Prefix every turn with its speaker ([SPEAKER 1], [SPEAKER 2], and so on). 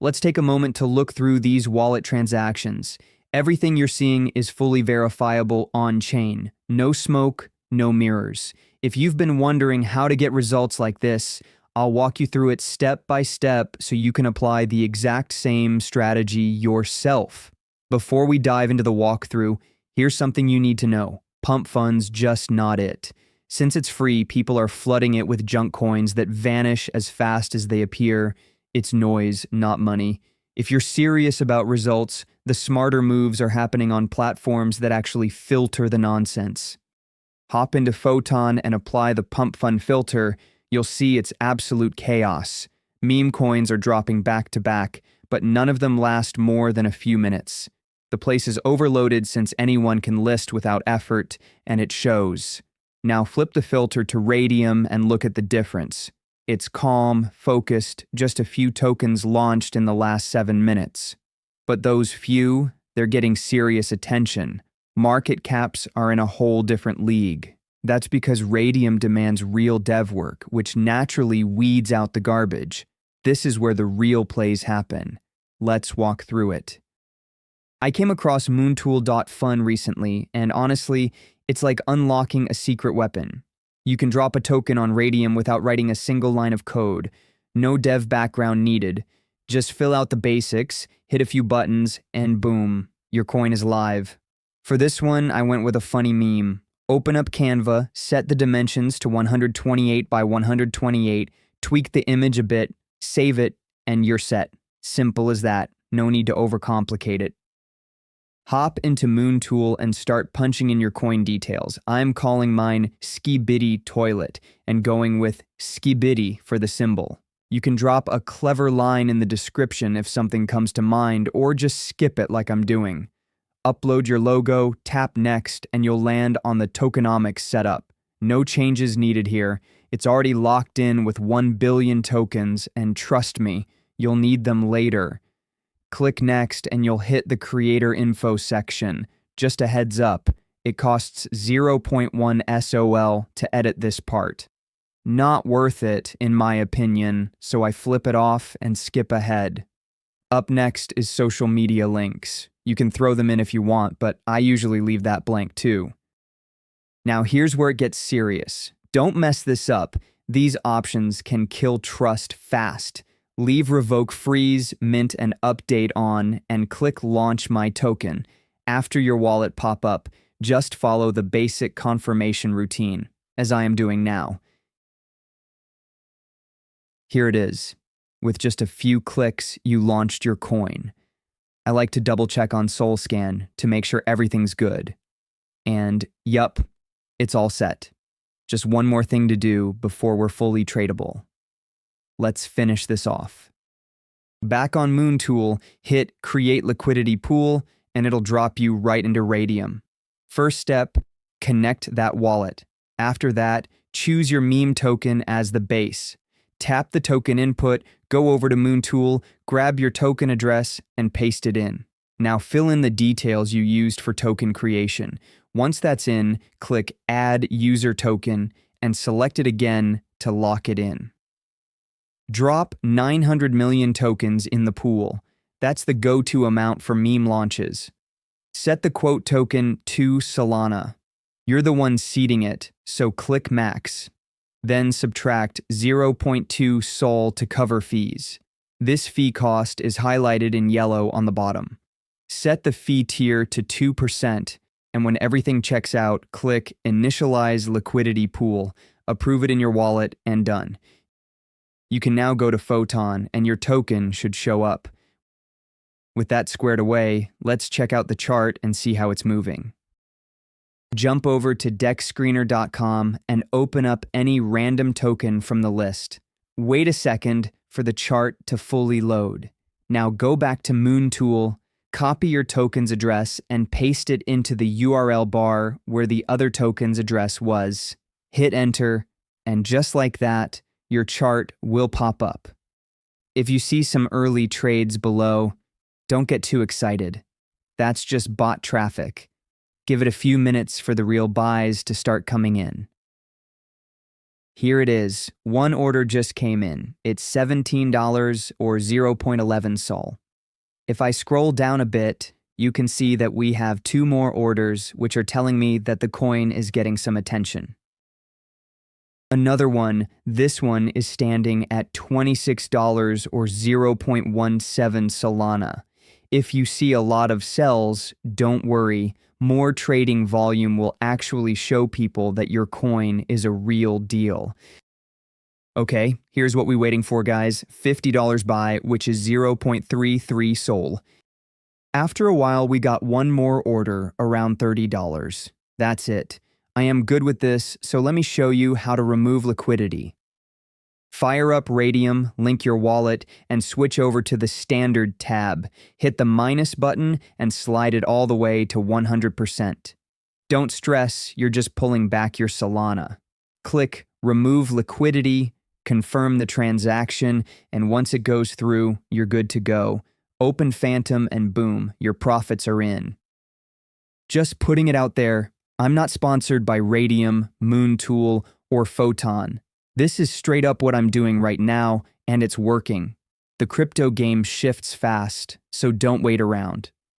[SPEAKER 1] Let's take a moment to look through these wallet transactions. Everything you're seeing is fully verifiable on-chain. No smoke, no mirrors. If you've been wondering how to get results like this, I'll walk you through it step by step so you can apply the exact same strategy yourself. Before we dive into the walkthrough, here's something you need to know. Pump.Fun's just not it. Since it's free, people are flooding it with junk coins that vanish as fast as they appear. It's noise, not money. If you're serious about results, the smarter moves are happening on platforms that actually filter the nonsense. Hop into Photon and apply the Pump.Fun filter. You'll see it's absolute chaos. Meme coins are dropping back to back, but none of them last more than a few minutes. The place is overloaded since anyone can list without effort, and it shows. Now flip the filter to Radium and look at the difference. It's calm, focused, just a few tokens launched in the last 7 minutes. But those few, they're getting serious attention. Market caps are in a whole different league. That's because Radium demands real dev work, which naturally weeds out the garbage. This is where the real plays happen. Let's walk through it. I came across Moontool.Fun recently, and honestly, it's like unlocking a secret weapon. You can drop a token on Radium without writing a single line of code. No dev background needed. Just fill out the basics, hit a few buttons, and boom, your coin is live. For this one, I went with a funny meme. Open up Canva, set the dimensions to 128 by 128, tweak the image a bit, save it, and you're set. Simple as that. No need to overcomplicate it. Hop into Moontool and start punching in your coin details. I'm calling mine Skibidi Toilet and going with Skibidi for the symbol. You can drop a clever line in the description if something comes to mind, or just skip it like I'm doing. Upload your logo, tap next, and you'll land on the tokenomics setup. No changes needed here. It's already locked in with 1 billion tokens, and trust me, you'll need them later. Click next and you'll hit the creator info section. Just a heads up, it costs 0.1 SOL to edit this part. Not worth it, in my opinion, so I flip it off and skip ahead. Up next is social media links. You can throw them in if you want, but I usually leave that blank too. Now here's where it gets serious. Don't mess this up. These options can kill trust fast. Leave revoke freeze, mint, and update on, and click launch my token. After your wallet pop up, just follow the basic confirmation routine, as I am doing now. Here it is. With just a few clicks, you launched your coin. I like to double check on SolScan to make sure everything's good. And yup, it's all set. Just one more thing to do before we're fully tradable. Let's finish this off. Back on Moontool, hit Create Liquidity Pool, and it'll drop you right into Radium. First step, connect that wallet. After that, choose your meme token as the base. Tap the token input, go over to Moontool, grab your token address, and paste it in. Now fill in the details you used for token creation. Once that's in, click Add User Token, and select it again to lock it in. Drop 900 million tokens in the pool. That's the go-to amount for meme launches. Set the quote token to Solana. You're the one seeding it, so click max. Then subtract 0.2 SOL to cover fees. This fee cost is highlighted in yellow on the bottom. Set the fee tier to 2%, and when everything checks out, click Initialize Liquidity Pool, approve it in your wallet, and done. You can now go to Photon and your token should show up. With that squared away, let's check out the chart and see how it's moving. Jump over to dexscreener.com and open up any random token from the list. Wait a second for the chart to fully load. Now go back to Moontool, copy your token's address and paste it into the URL bar where the other token's address was. Hit enter, and just like that, your chart will pop up. If you see some early trades below, don't get too excited. That's just bot traffic. Give it a few minutes for the real buys to start coming in. Here it is. One order just came in. It's $17 or 0.11 Sol. If I scroll down a bit, you can see that we have two more orders, which are telling me that the coin is getting some attention. Another one, this one is standing at $26 or 0.17 Solana. If you see a lot of sells, don't worry. More trading volume will actually show people that your coin is a real deal. Okay, here's what we're waiting for, guys. $50 buy, which is 0.33 Sol. After a while, we got one more order around $30. That's it. I am good with this, so let me show you how to remove liquidity. Fire up Radium, link your wallet, and switch over to the Standard tab. Hit the minus button and slide it all the way to 100%. Don't stress, you're just pulling back your Solana. Click Remove Liquidity, confirm the transaction, and once it goes through, you're good to go. Open Phantom and boom, your profits are in. Just putting it out there, I'm not sponsored by Radium, Moontool, or Photon. This is straight up what I'm doing right now, and it's working. The crypto game shifts fast, so don't wait around.